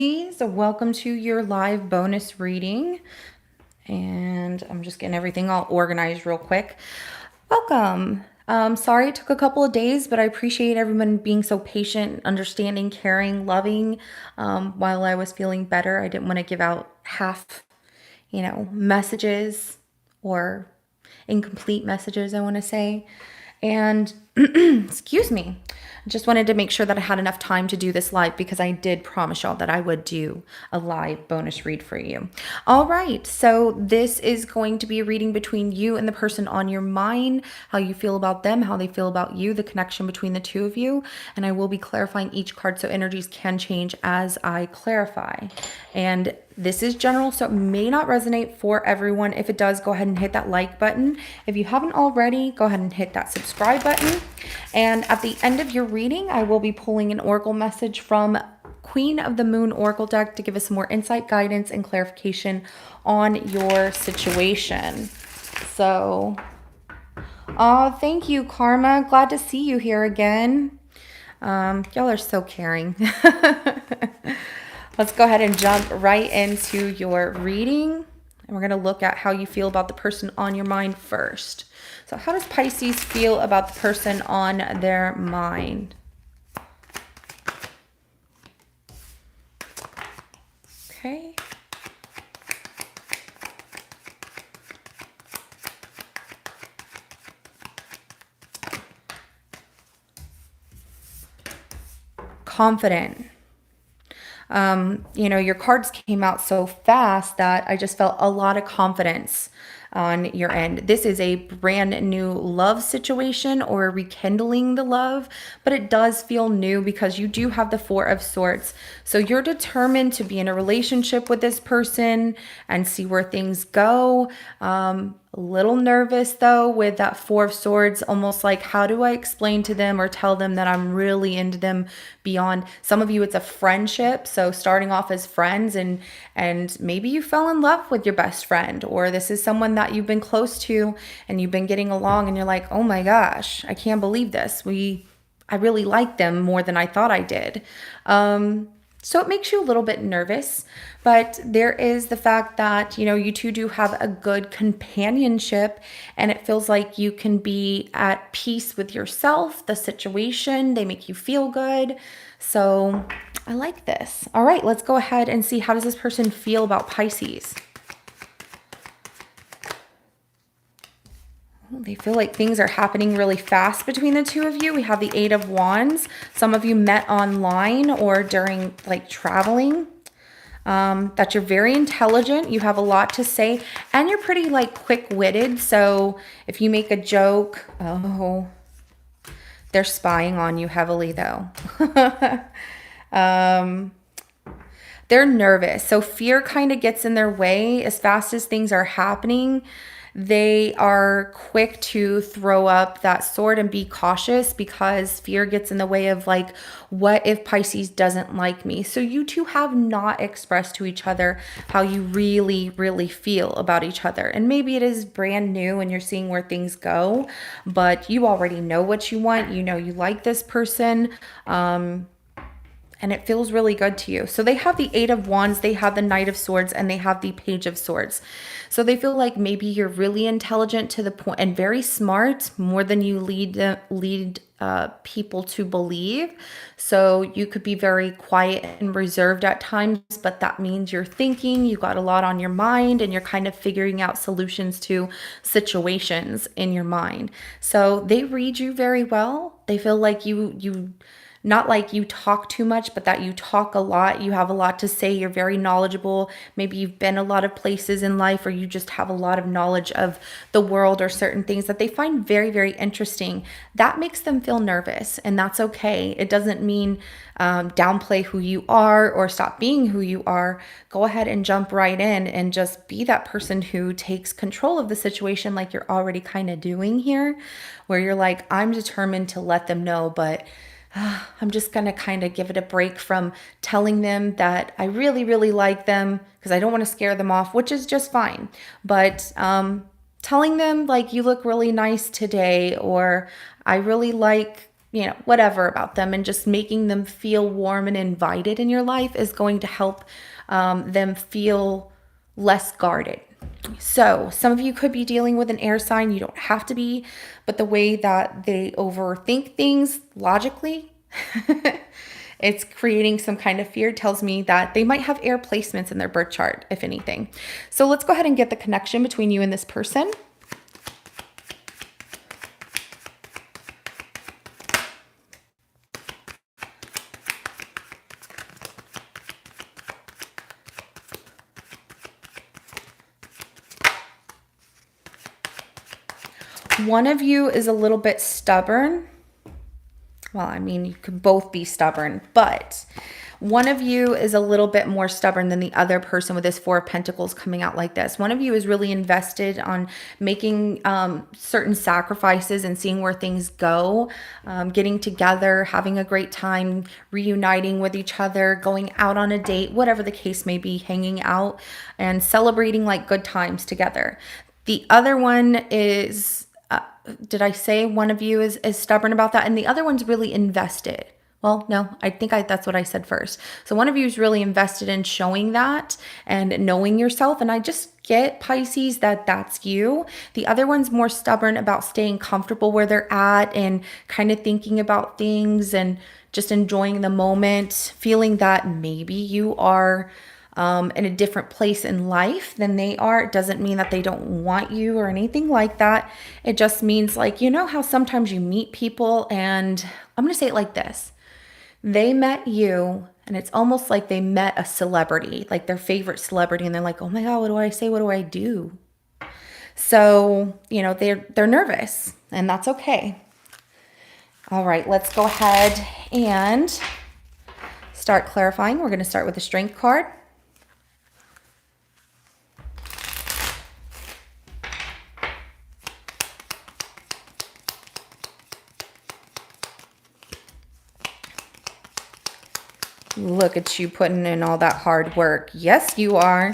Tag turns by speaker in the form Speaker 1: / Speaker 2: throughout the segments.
Speaker 1: So welcome to your live bonus reading. And I'm just getting everything all organized real quick. Welcome. Sorry it took a couple of days, but I appreciate everyone being so patient, understanding, caring, loving. While I was feeling better, I didn't want to give out half, messages or incomplete messages, I want to say. And excuse me. I just wanted to make sure that I had enough time to do this live because I did promise y'all that I would do a live bonus read for you. All right, so this is going to be a reading between you and the person on your mind, how you feel about them, how they feel about you, the connection between the two of you. And I will be clarifying each card so energies can change as I clarify. And this is general, so it may not resonate for everyone. If it does, go ahead and hit that like button. If you haven't already, go ahead and hit that subscribe button. And at the end of your reading, I will be pulling an oracle message from Queen of the Moon Oracle deck to give us more insight, guidance, and clarification on your situation. So, thank you, Karma. Glad to see you here again. Y'all are so caring. Let's go ahead and jump right into your reading. And we're going to look at how you feel about the person on your mind first. So how does Pisces feel about the person on their mind? Okay. Confident. Your cards came out so fast that I just felt a lot of confidence on your end. This is a brand new love situation or rekindling the love, but it does feel new because you do have the Four of Swords. So you're determined to be in a relationship with this person and see where things go. A little nervous though with that Four of Swords, almost like, how do I explain to them or tell them that I'm really into them beyond? Some of you, it's a friendship. So starting off as friends and maybe you fell in love with your best friend, or this is someone that you've been close to and you've been getting along and you're like, oh my gosh, I can't believe this. I really like them more than I thought I did. So it makes you a little bit nervous, but there is the fact that, you two do have a good companionship and it feels like you can be at peace with yourself, the situation, they make you feel good. So I like this. All right, let's go ahead and see, how does this person feel about Pisces? They feel like things are happening really fast between the two of you. We have the Eight of Wands. Some of you met online or during traveling. That you're very intelligent. You have a lot to say and you're pretty quick-witted. So if you make a joke, they're spying on you heavily though. They're nervous. So fear kind of gets in their way as fast as things are happening. They are quick to throw up that sword and be cautious because fear gets in the way of what if Pisces doesn't like me? So you two have not expressed to each other how you really, really feel about each other. And maybe it is brand new and you're seeing where things go, but you already know what you want. You know you like this person. And it feels really good to you. So they have the Eight of Wands, they have the Knight of Swords, and they have the Page of Swords. So they feel like maybe you're really intelligent to the point and very smart, more than you lead people to believe. So you could be very quiet and reserved at times, but that means you're thinking, you got a lot on your mind, and you're kind of figuring out solutions to situations in your mind. So they read you very well. They feel like you not like you talk too much, but that you talk a lot. You have a lot to say. You're very knowledgeable. Maybe you've been a lot of places in life, or you just have a lot of knowledge of the world or certain things that they find very, very interesting. That makes them feel nervous, and that's okay. It doesn't mean downplay who you are or stop being who you are. Go ahead and jump right in and just be that person who takes control of the situation, like you're already kind of doing here, where you're like, I'm determined to let them know, but I'm just going to kind of give it a break from telling them that I really, really like them because I don't want to scare them off, which is just fine. But telling them you look really nice today, or I really like whatever about them, and just making them feel warm and invited in your life is going to help them feel less guarded. So, some of you could be dealing with an air sign. You don't have to be, but the way that they overthink things logically, it's creating some kind of fear, tells me that they might have air placements in their birth chart, if anything. So, let's go ahead and get the connection between you and this person. One of you is a little bit stubborn. Well, I mean, you could both be stubborn, but one of you is a little bit more stubborn than the other person with this Four of Pentacles coming out like this. One of you is really invested on making certain sacrifices and seeing where things go, getting together, having a great time, reuniting with each other, going out on a date, whatever the case may be, hanging out and celebrating like good times together. The other one is, did I say one of you is stubborn about that? And the other one's really invested. Well, no, I think that's what I said first. So one of you is really invested in showing that and knowing yourself. And I just get, Pisces, that that's you. The other one's more stubborn about staying comfortable where they're at and kind of thinking about things and just enjoying the moment, feeling that maybe you are in a different place in life than they are. It doesn't mean that they don't want you or anything like that. It just means, like, how sometimes you meet people, and I'm going to say it like this. They met you, and it's almost like they met a celebrity, like their favorite celebrity, and they're like, oh my God, what do I say? What do I do? So, they're nervous, and that's okay. All right, let's go ahead and start clarifying. We're going to start with the Strength card. Look at you putting in all that hard work. Yes, you are.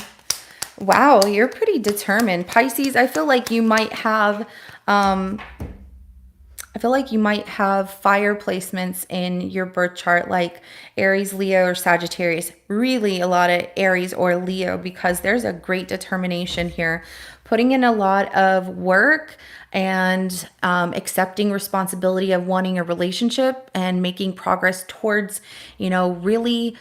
Speaker 1: Wow, you're pretty determined. Pisces, I feel like you might have fire placements in your birth chart, like Aries, Leo, or Sagittarius. Really a lot of Aries or Leo, because there's a great determination here. Putting in a lot of work and accepting responsibility of wanting a relationship and making progress towards, really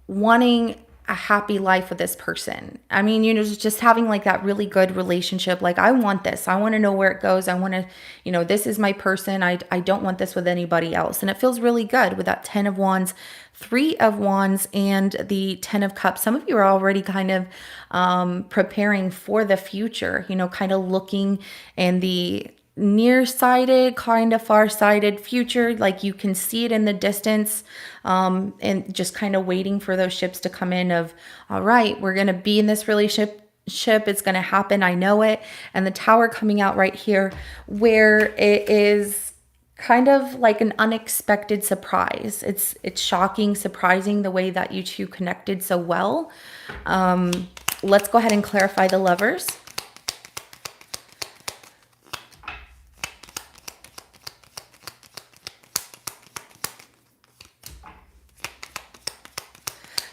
Speaker 1: wanting a happy life with this person. I mean, just having like that really good relationship. Like, I want this. I want to know where it goes. I want to, this is my person. I don't want this with anybody else. And it feels really good with that 10 of Wands, 3 of Wands, and the 10 of Cups. Some of you are already kind of preparing for the future, kind of looking in the nearsighted, kind of far-sighted future, like you can see it in the distance, and just kind of waiting for those ships to come in of, all right, we're going to be in this relationship, it's going to happen, I know it. And the Tower coming out right here, where it is kind of like an unexpected surprise. It's shocking, surprising the way that you two connected so well. Let's go ahead and clarify the Lovers.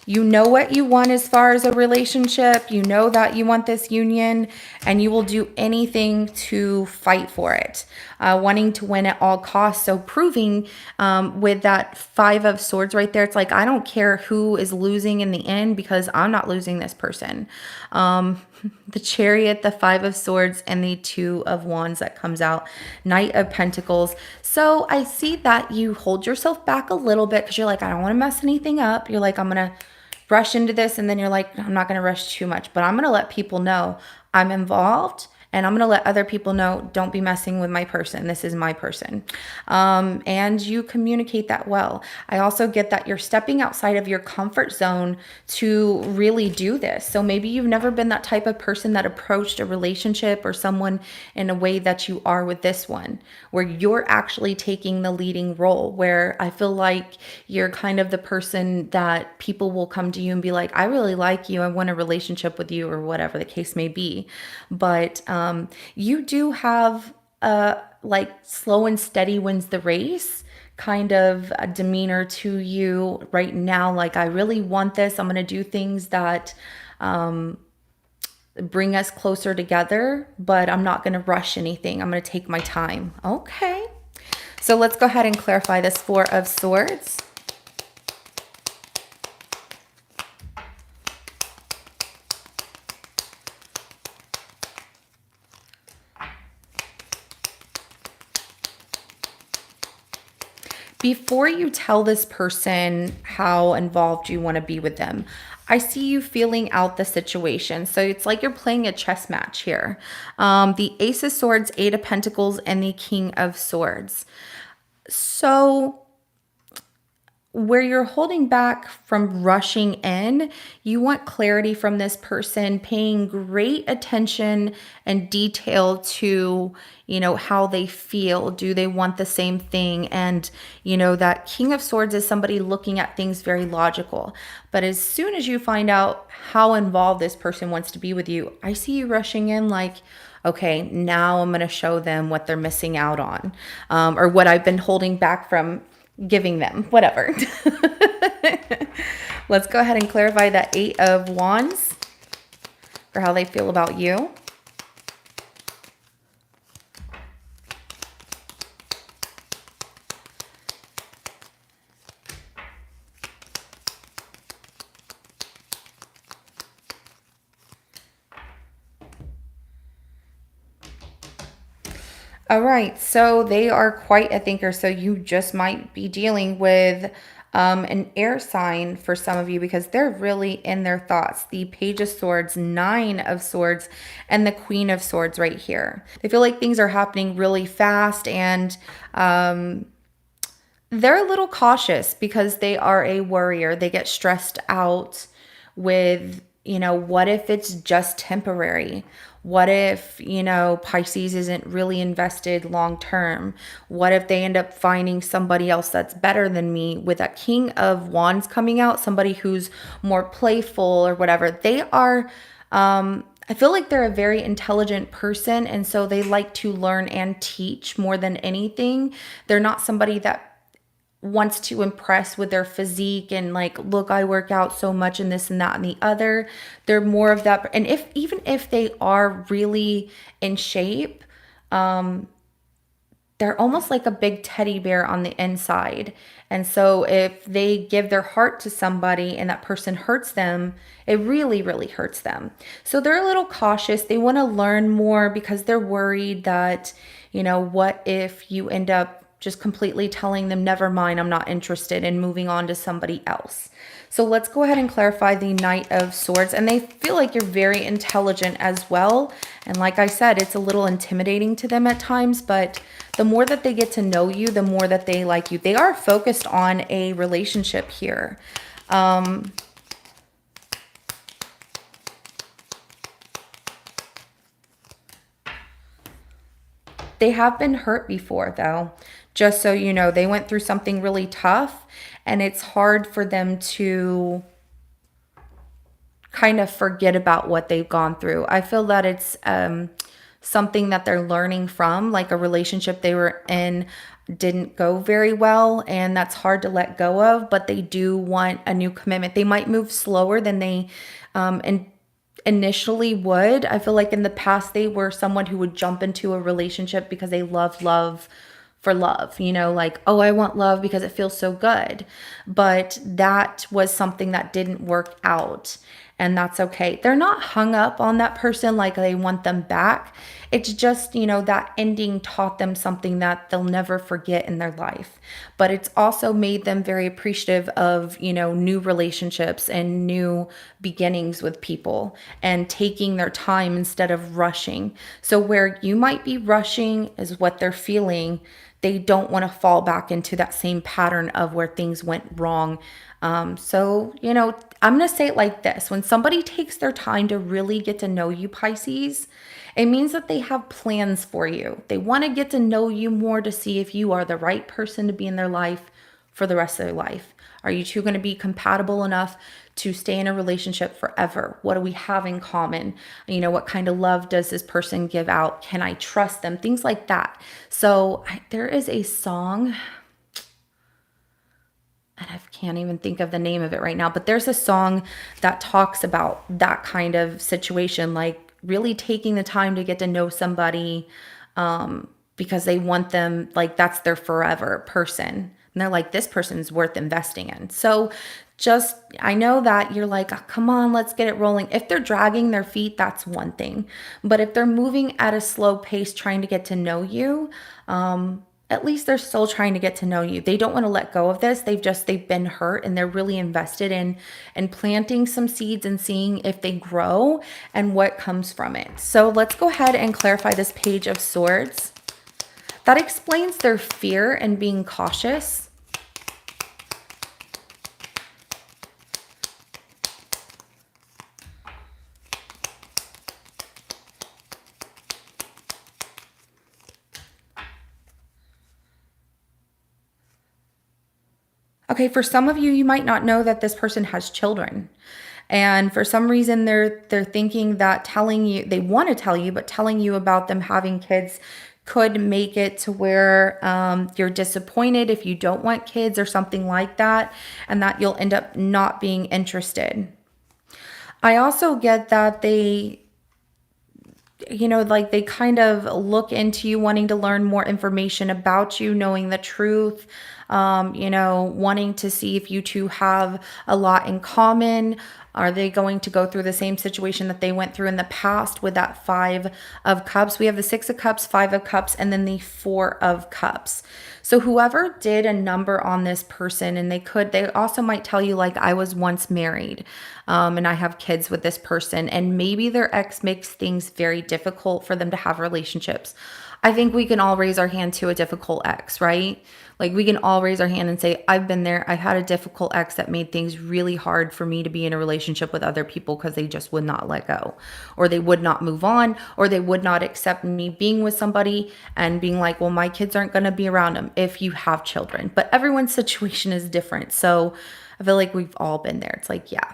Speaker 1: You know what you want as far as a relationship. You know that you want this union, and you will do anything to fight for it. Wanting to win at all costs. So proving with that 5 of Swords right there, it's like, I don't care who is losing in the end, because I'm not losing this person. The Chariot, the 5 of Swords, and the 2 of Wands that comes out. Knight of Pentacles. So I see that you hold yourself back a little bit because you're like, I don't want to mess anything up. You're like, I'm going to rush into this. And then you're like, I'm not going to rush too much, but I'm going to let people know I'm involved. And I'm going to let other people know, don't be messing with my person. This is my person. And you communicate that well. I also get that you're stepping outside of your comfort zone to really do this. So maybe you've never been that type of person that approached a relationship or someone in a way that you are with this one, where you're actually taking the leading role, where I feel like you're kind of the person that people will come to you and be like, I really like you. I want a relationship with you, or whatever the case may be. But you do have like slow and steady wins the race kind of a demeanor to you right now. Like, I really want this. I'm going to do things that bring us closer together, but I'm not going to rush anything. I'm going to take my time. Okay. So let's go ahead and clarify this Four of Swords. Before you tell this person how involved you want to be with them, I see you feeling out the situation. So it's like you're playing a chess match here. The Ace of Swords, Eight of Pentacles, and the King of Swords. So where you're holding back from rushing in, you want clarity from this person, paying great attention and detail to, how they feel. Do they want the same thing? And, that King of Swords is somebody looking at things very logical. But as soon as you find out how involved this person wants to be with you, I see you rushing in like, okay, now I'm going to show them what they're missing out on, or what I've been holding back from giving them, whatever. Let's go ahead and clarify that Eight of Wands for how they feel about you. All right, so they are quite a thinker. So you just might be dealing with an air sign for some of you because they're really in their thoughts. The Page of Swords, Nine of Swords, and the Queen of Swords right here. They feel like things are happening really fast, and they're a little cautious because they are a worrier. They get stressed out with, what if it's just temporary? What if, Pisces isn't really invested long term? What if they end up finding somebody else that's better than me? With a King of Wands coming out, somebody who's more playful or whatever. They are, I feel like they're a very intelligent person, and so they like to learn and teach more than anything. They're not somebody that wants to impress with their physique and like, look, I work out so much and this and that and the other. They're more of that. And even if they are really in shape, they're almost like a big teddy bear on the inside. And so if they give their heart to somebody and that person hurts them, it really, really hurts them. So they're a little cautious. They want to learn more because they're worried that, what if you end up just completely telling them, never mind, I'm not interested, and moving on to somebody else. So let's go ahead and clarify the Knight of Swords. And they feel like you're very intelligent as well. And like I said, it's a little intimidating to them at times, but the more that they get to know you, the more that they like you. They are focused on a relationship here. They have been hurt before, though. Just so you know, they went through something really tough, and it's hard for them to kind of forget about what they've gone through. I feel that it's something that they're learning from, like a relationship they were in didn't go very well, and that's hard to let go of, but they do want a new commitment. They might move slower than they initially would. I feel like in the past they were someone who would jump into a relationship because they love for love, like, oh, I want love because it feels so good. But that was something that didn't work out, and that's okay. They're not hung up on that person like they want them back. It's just, that ending taught them something that they'll never forget in their life. But it's also made them very appreciative of, new relationships and new beginnings with people and taking their time instead of rushing. So where you might be rushing is what they're feeling. They don't want to fall back into that same pattern of where things went wrong. So, I'm going to say it like this. When somebody takes their time to really get to know you, Pisces, it means that they have plans for you. They want to get to know you more to see if you are the right person to be in their life for the rest of their life. Are you two going to be compatible enough to stay in a relationship forever? What do we have in common? What kind of love does this person give out? Can I trust them? Things like that. So there is a song. and I can't even think of the name of it right now, but there's a song that talks about that kind of situation, like really taking the time to get to know somebody, because they want them, like that's their forever person. And they're like, this person's worth investing in. So just, I know that you're like, "Oh, come on, let's get it rolling." If they're dragging their feet, that's one thing. But if they're moving at a slow pace, trying to get to know you, at least they're still trying to get to know you. They don't want to let go of this. They've been hurt, and they're really invested in planting some seeds and seeing if they grow and what comes from it. So let's go ahead and clarify this Page of Swords. That explains their fear and being cautious. Okay, for some of you, you might not know that this person has children. And for some reason they're thinking that telling you, they want to tell you, but telling you about them having kids could make it to where you're disappointed if you don't want kids or something like that, and that you'll end up not being interested. I also get that like they kind of look into you, wanting to learn more information about you, knowing the truth, wanting to see if you two have a lot in common. Are they going to go through the same situation that they went through in the past with that Five of Cups? We have the Six of Cups, Five of Cups, and then the Four of Cups. So whoever did a number on this person, and they also might tell you, like, I was once married, and I have kids with this person, and maybe their ex makes things very difficult for them to have relationships. I think we can all raise our hand to a difficult ex, right? Like we can all raise our hand and say, I've been there. I've had a difficult ex that made things really hard for me to be in a relationship with other people because they just would not let go, or they would not move on, or they would not accept me being with somebody and being like, well, my kids aren't going to be around them if you have children. But everyone's situation is different. So I feel like we've all been there. It's like, yeah.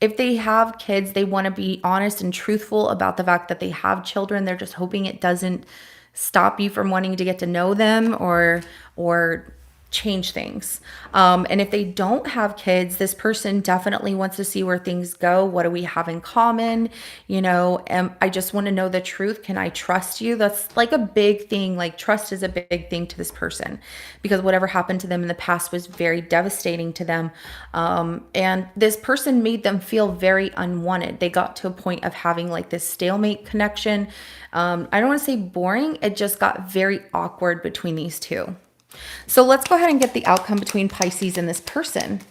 Speaker 1: If they have kids, they want to be honest and truthful about the fact that they have children. They're just hoping it doesn't stop you from wanting to get to know them or change things. And if they don't have kids, this person definitely wants to see where things go. What do we have in common? I just want to know the truth. Can I trust you? That's like a big thing. Like trust is a big thing to this person, because whatever happened to them in the past was very devastating to them. And this person made them feel very unwanted. They got to a point of having like this stalemate connection. I don't want to say boring. It just got very awkward between these two. So let's go ahead and get the outcome between Pisces and this person.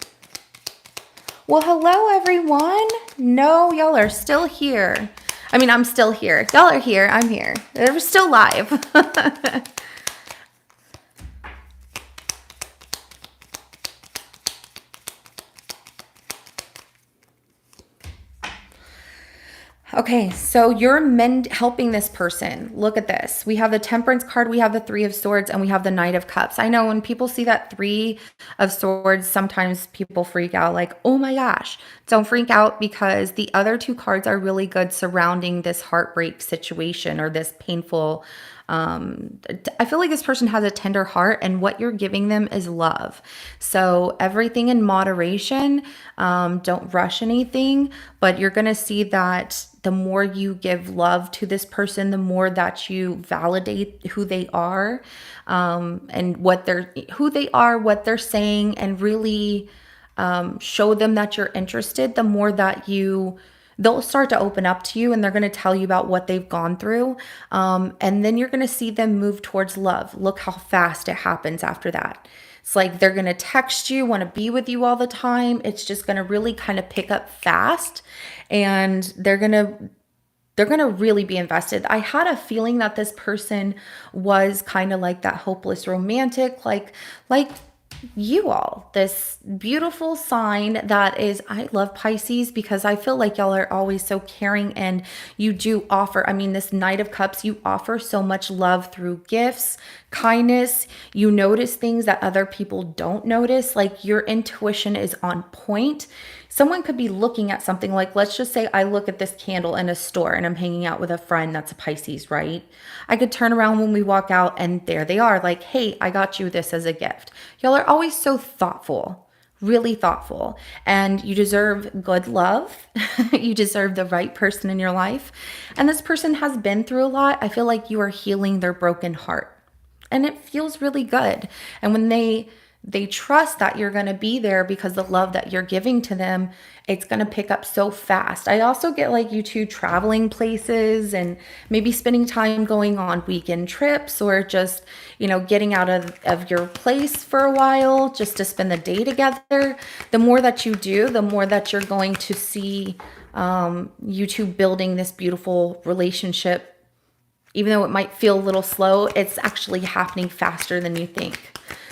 Speaker 1: Well, hello, everyone. No, y'all are still here. I mean, I'm still here. Y'all are here. I'm here. We're still live. Okay, so you're helping this person. Look at this. We have the Temperance card, we have the Three of Swords, and we have the Knight of Cups. I know when people see that Three of Swords, sometimes people freak out like, oh my gosh. Don't freak out, because the other two cards are really good surrounding this heartbreak situation or this painful. I feel like this person has a tender heart, and what you're giving them is love. So everything in moderation. Don't rush anything, but you're going to see that the more you give love to this person, the more that you validate who they are, and who they are, what they're saying, and really show them that you're interested, the more that they'll start to open up to you, and they're going to tell you about what they've gone through. And then you're going to see them move towards love. Look how fast it happens after that. It's like they're going to text you, want to be with you all the time. It's just going to really kind of pick up fast, and they're going to really be invested. I had a feeling that this person was kind of like that hopeless romantic, like you all, this beautiful sign that is, I love Pisces because I feel like y'all are always so caring, and you do offer, this Knight of Cups, you offer so much love through gifts, kindness. You notice things that other people don't notice. Like your intuition is on point. Someone could be looking at something like, let's just say I look at this candle in a store and I'm hanging out with a friend that's a Pisces, right? I could turn around when we walk out and there they are, like, hey, I got you this as a gift. Y'all are always so thoughtful, really thoughtful, and you deserve good love. You deserve the right person in your life. And this person has been through a lot. I feel like you are healing their broken heart. And it feels really good. And when they trust that you're going to be there because the love that you're giving to them, it's going to pick up so fast. I also get like you two traveling places and maybe spending time going on weekend trips or just, getting out of your place for a while just to spend the day together. The more that you do, the more that you're going to see you two building this beautiful relationship. Even though it might feel a little slow, it's actually happening faster than you think.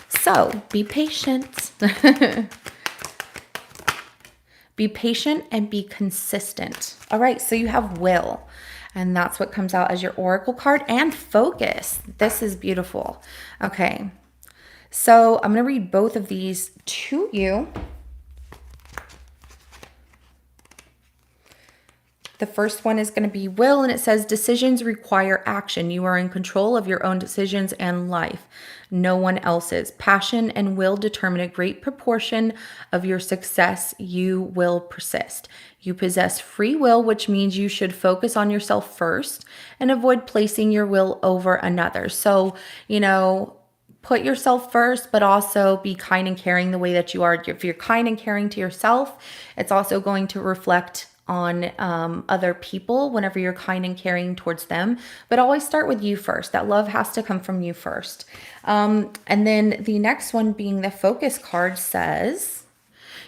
Speaker 1: So be patient. Be patient and be consistent. All right, so you have will, and that's what comes out as your oracle card, and focus. This is beautiful. Okay, so I'm going to read both of these to you. The first one is going to be will, and it says decisions require action. You are in control of your own decisions and life. No one else's. Passion and will determine a great proportion of your success. You will persist. You possess free will, which means you should focus on yourself first and avoid placing your will over another. So, put yourself first, but also be kind and caring the way that you are. If you're kind and caring to yourself, it's also going to reflect on other people whenever you're kind and caring towards them. But always start with you first. That love has to come from you first. And then the next one, being the focus card, says,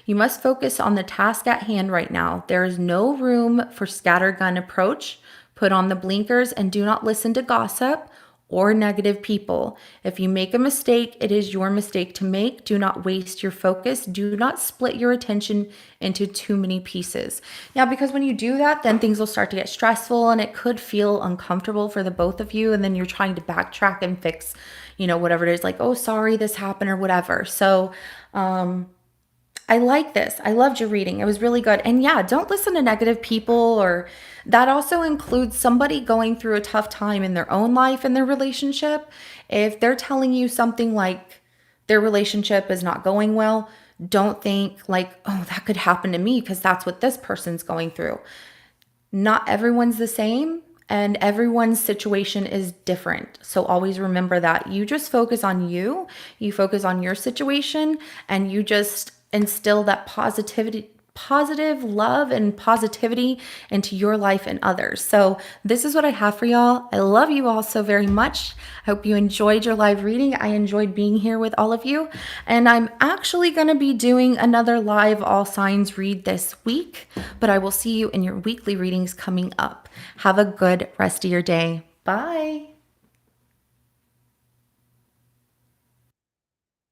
Speaker 1: you must focus on the task at hand right now. There is no room for scattergun approach. Put on the blinkers and do not listen to gossip or negative people. If you make a mistake, it is your mistake to make. Do not waste your focus. Do not split your attention into too many pieces. Yeah, because when you do that, then things will start to get stressful and it could feel uncomfortable for the both of you. And then you're trying to backtrack and fix, whatever it is, like, oh, sorry, this happened or whatever. So, I like this. I loved your reading. It was really good. And yeah, don't listen to negative people, or that also includes somebody going through a tough time in their own life and their relationship. If they're telling you something like their relationship is not going well, don't think like, oh, that could happen to me because that's what this person's going through. Not everyone's the same. And everyone's situation is different. So always remember that. You just focus on you. You focus on your situation, and you just instill that positive love and positivity into your life and others. So this is what I have for y'all. I love you all so very much. I hope you enjoyed your live reading. I enjoyed being here with all of you. And I'm actually going to be doing another live all signs read this week, but I will see you in your weekly readings coming up. Have a good rest of your day. Bye.